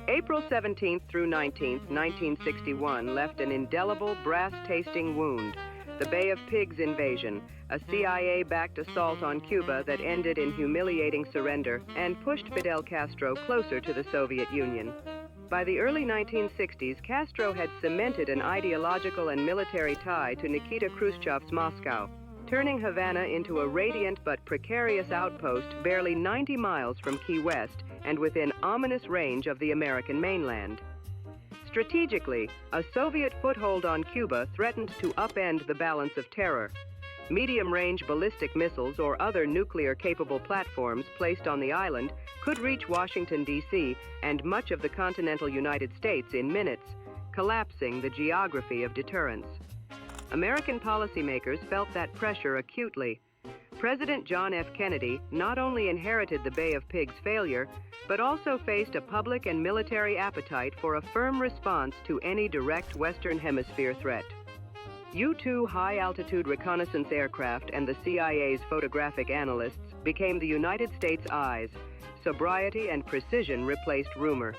April 17th through 19th, 1961 left an indelible, brass-tasting wound. The Bay of Pigs invasion, a CIA-backed assault on Cuba that ended in humiliating surrender and pushed Fidel Castro closer to the Soviet Union. By the early 1960s, Castro had cemented an ideological and military tie to Nikita Khrushchev's Moscow, turning Havana into a radiant but precarious outpost barely 90 miles from Key West and within ominous range of the American mainland. Strategically, a Soviet foothold on Cuba threatened to upend the balance of terror. Medium-range ballistic missiles or other nuclear-capable platforms placed on the island could reach Washington, D.C. and much of the continental United States in minutes, collapsing the geography of deterrence. American policymakers felt that pressure acutely. President John F. Kennedy not only inherited the Bay of Pigs failure, but also faced a public and military appetite for a firm response to any direct Western Hemisphere threat. U-2 high-altitude reconnaissance aircraft and the CIA's photographic analysts became the United States' eyes. Sobriety and precision replaced rumor.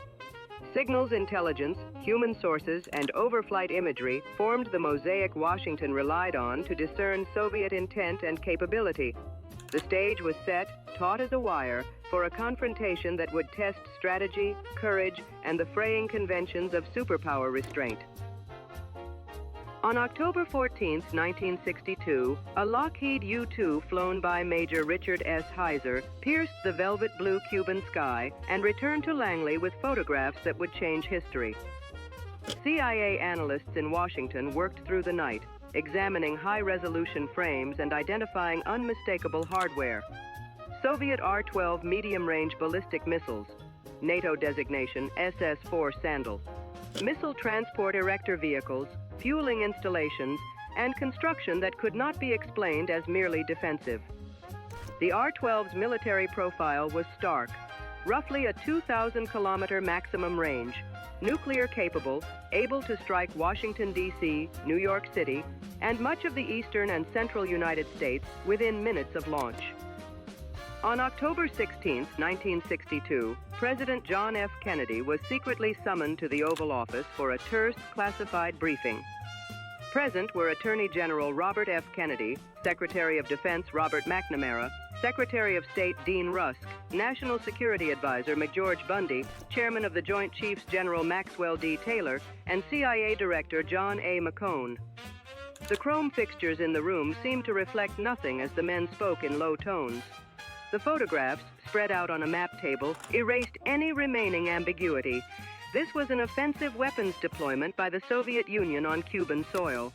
Signals intelligence, human sources, and overflight imagery formed the mosaic Washington relied on to discern Soviet intent and capability. The stage was set, taut as a wire, for a confrontation that would test strategy, courage, and the fraying conventions of superpower restraint. On October 14, 1962, a Lockheed U-2 flown by Major Richard S. Heiser pierced the velvet blue Cuban sky and returned to Langley with photographs that would change history. CIA analysts in Washington worked through the night, examining high-resolution frames and identifying unmistakable hardware. Soviet R-12 medium-range ballistic missiles, NATO designation SS-4 Sandal, missile transport erector vehicles, fueling installations, and construction that could not be explained as merely defensive. The R-12's military profile was stark, roughly a 2,000-kilometer maximum range, nuclear-capable, able to strike Washington, D.C., New York City, and much of the eastern and central United States within minutes of launch. On October 16, 1962, President John F. Kennedy was secretly summoned to the Oval Office for a terse, classified briefing. Present were Attorney General Robert F. Kennedy, Secretary of Defense Robert McNamara, Secretary of State Dean Rusk, National Security Advisor McGeorge Bundy, Chairman of the Joint Chiefs General Maxwell D. Taylor, and CIA Director John A. McCone. The chrome fixtures in the room seemed to reflect nothing as the men spoke in low tones. The photographs, spread out on a map table, erased any remaining ambiguity. This was an offensive weapons deployment by the Soviet Union on Cuban soil.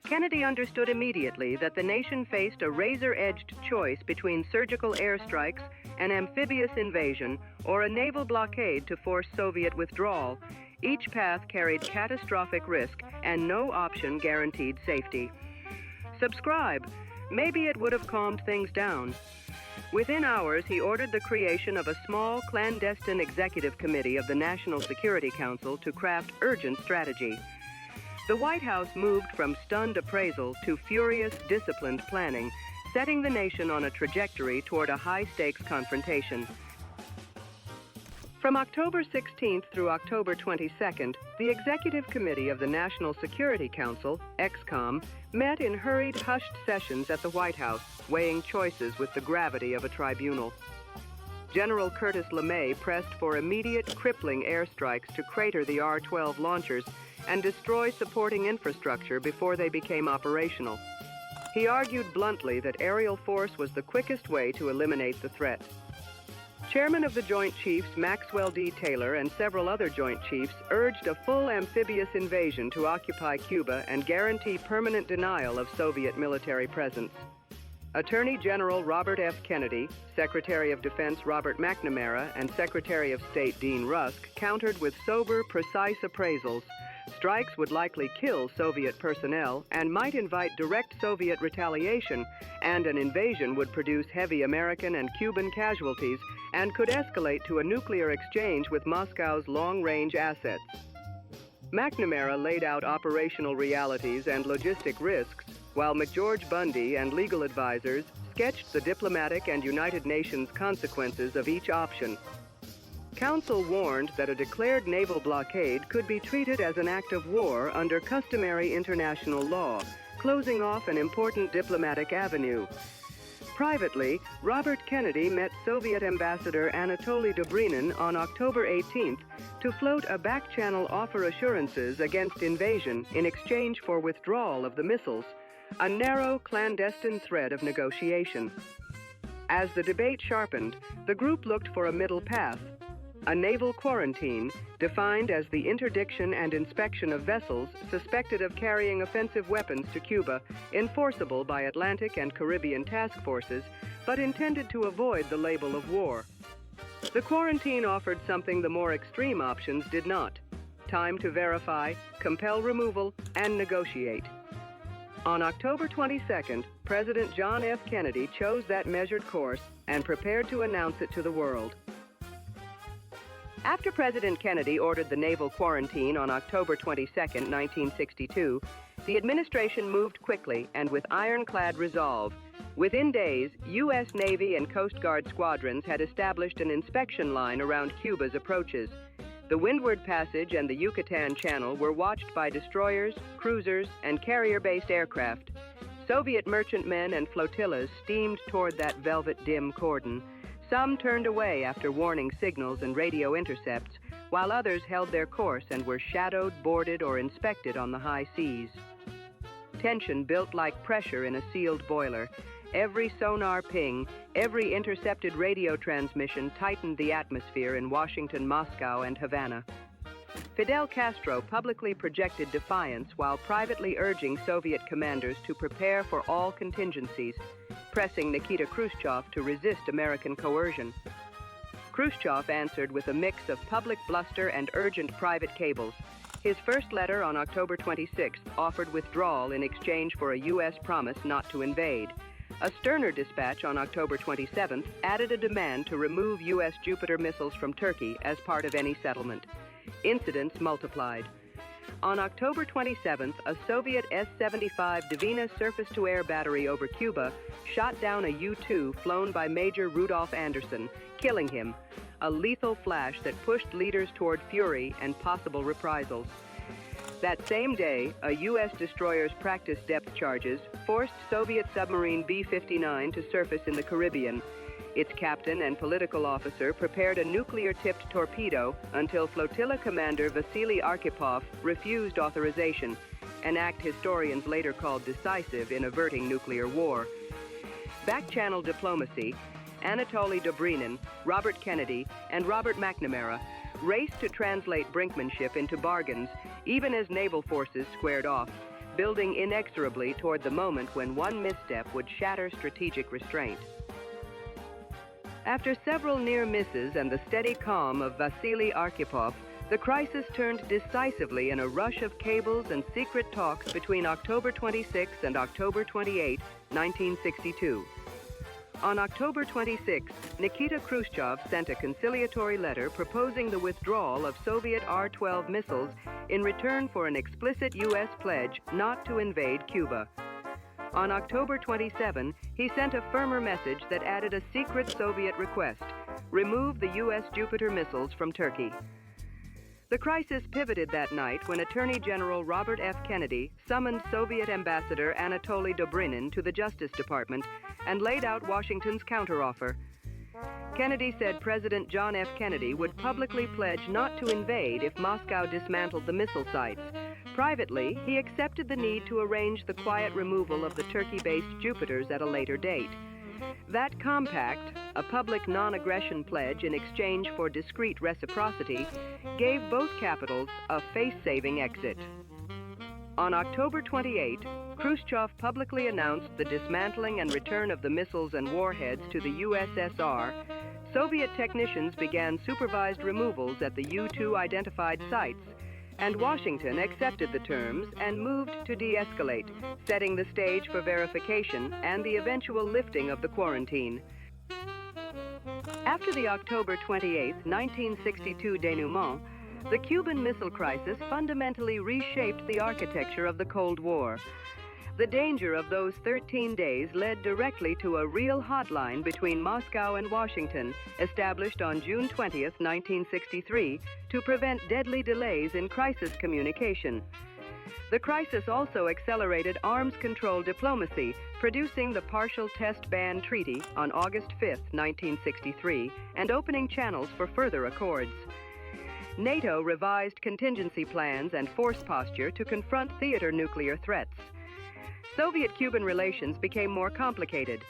Kennedy understood immediately that the nation faced a razor-edged choice between surgical airstrikes, an amphibious invasion, or a naval blockade to force Soviet withdrawal. Each path carried catastrophic risk, and no option guaranteed safety. Subscribe. Maybe it would have calmed things down. Within hours, he ordered the creation of a small, clandestine executive committee of the National Security Council to craft urgent strategy. The White House moved from stunned appraisal to furious, disciplined planning, setting the nation on a trajectory toward a high-stakes confrontation. From October 16th through October 22nd, the Executive Committee of the National Security Council, EXCOM, met in hurried, hushed sessions at the White House, weighing choices with the gravity of a tribunal. General Curtis LeMay pressed for immediate, crippling airstrikes to crater the R-12 launchers and destroy supporting infrastructure before they became operational. He argued bluntly that aerial force was the quickest way to eliminate the threat. Chairman of the Joint Chiefs Maxwell D. Taylor and several other Joint Chiefs urged a full amphibious invasion to occupy Cuba and guarantee permanent denial of Soviet military presence. Attorney General Robert F. Kennedy, Secretary of Defense Robert McNamara, and Secretary of State Dean Rusk countered with sober, precise appraisals. Strikes would likely kill Soviet personnel and might invite direct Soviet retaliation, and an invasion would produce heavy American and Cuban casualties and could escalate to a nuclear exchange with Moscow's long-range assets. McNamara laid out operational realities and logistic risks, while McGeorge Bundy and legal advisors sketched the diplomatic and United Nations consequences of each option. Council warned that a declared naval blockade could be treated as an act of war under customary international law, closing off an important diplomatic avenue. Privately, Robert Kennedy met Soviet Ambassador Anatoly Dobrynin on October 18th to float a back-channel offer assurances against invasion in exchange for withdrawal of the missiles, a narrow, clandestine thread of negotiation. As the debate sharpened, the group looked for a middle path, a naval quarantine defined as the interdiction and inspection of vessels suspected of carrying offensive weapons to Cuba, enforceable by Atlantic and Caribbean task forces, but intended to avoid the label of war. The quarantine offered something the more extreme options did not: time to verify, compel removal, and negotiate. On October 22nd, President John F. Kennedy chose that measured course and prepared to announce it to the world. After President Kennedy ordered the naval quarantine on October 22, 1962, the administration moved quickly and with ironclad resolve. Within days, U.S. Navy and Coast Guard squadrons had established an inspection line around Cuba's approaches. The Windward Passage and the Yucatan Channel were watched by destroyers, cruisers, and carrier-based aircraft. Soviet merchantmen and flotillas steamed toward that velvet dim cordon. Some turned away after warning signals and radio intercepts, while others held their course and were shadowed, boarded, or inspected on the high seas. Tension built like pressure in a sealed boiler. Every sonar ping, every intercepted radio transmission tightened the atmosphere in Washington, Moscow, and Havana. Fidel Castro publicly projected defiance while privately urging Soviet commanders to prepare for all contingencies, pressing Nikita Khrushchev to resist American coercion. Khrushchev answered with a mix of public bluster and urgent private cables. His first letter on October 26th offered withdrawal in exchange for a U.S. promise not to invade. A sterner dispatch on October 27th added a demand to remove U.S. Jupiter missiles from Turkey as part of any settlement. Incidents multiplied. On October 27th, a Soviet S-75 Dvina surface-to-air battery over Cuba shot down a U-2 flown by Major Rudolph Anderson, killing him, a lethal flash that pushed leaders toward fury and possible reprisals. That same day, a U.S. destroyer's practice depth charges forced Soviet submarine B-59 to surface in the Caribbean. Its captain and political officer prepared a nuclear-tipped torpedo until flotilla commander Vasily Arkhipov refused authorization, an act historians later called decisive in averting nuclear war. Back-channel diplomacy, Anatoly Dobrynin, Robert Kennedy, and Robert McNamara raced to translate Brinkmanship into bargains, even as naval forces squared off, building inexorably toward the moment when one misstep would shatter strategic restraint. After several near misses and the steady calm of Vasily Arkhipov, the crisis turned decisively in a rush of cables and secret talks between October 26 and October 28, 1962. On October 26, Nikita Khrushchev sent a conciliatory letter proposing the withdrawal of Soviet R-12 missiles in return for an explicit U.S. pledge not to invade Cuba. On October 27, he sent a firmer message that added a secret Soviet request: remove the U.S. Jupiter missiles from Turkey. The crisis pivoted that night when Attorney General Robert F. Kennedy summoned Soviet Ambassador Anatoly Dobrynin to the Justice Department and laid out Washington's counteroffer. Kennedy said President John F. Kennedy would publicly pledge not to invade if Moscow dismantled the missile sites. Privately, he accepted the need to arrange the quiet removal of the Turkey-based Jupiters at a later date. That compact, a public non-aggression pledge in exchange for discreet reciprocity, gave both capitals a face-saving exit. On October 28, Khrushchev publicly announced the dismantling and return of the missiles and warheads to the USSR. Soviet technicians began supervised removals at the U-2 identified sites, and Washington accepted the terms and moved to de-escalate, setting the stage for verification and the eventual lifting of the quarantine. After the October 28, 1962 denouement, the Cuban Missile Crisis fundamentally reshaped the architecture of the Cold War. The danger of those 13 days led directly to a real hotline between Moscow and Washington, established on June 20th, 1963, to prevent deadly delays in crisis communication. The crisis also accelerated arms control diplomacy, producing the Partial Test Ban Treaty on August 5, 1963, and opening channels for further accords. NATO revised contingency plans and force posture to confront theater nuclear threats. Soviet-Cuban relations became more complicated.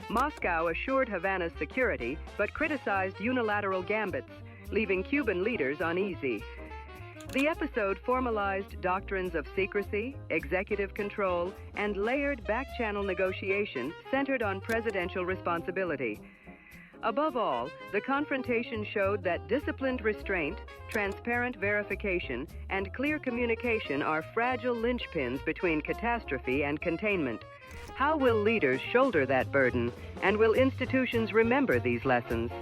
Moscow assured Havana's security, but criticized unilateral gambits, leaving Cuban leaders uneasy. The episode formalized doctrines of secrecy, executive control, and layered back-channel negotiation centered on presidential responsibility. Above all, the confrontation showed that disciplined restraint, transparent verification, and clear communication are fragile linchpins between catastrophe and containment. How will leaders shoulder that burden, and will institutions remember these lessons?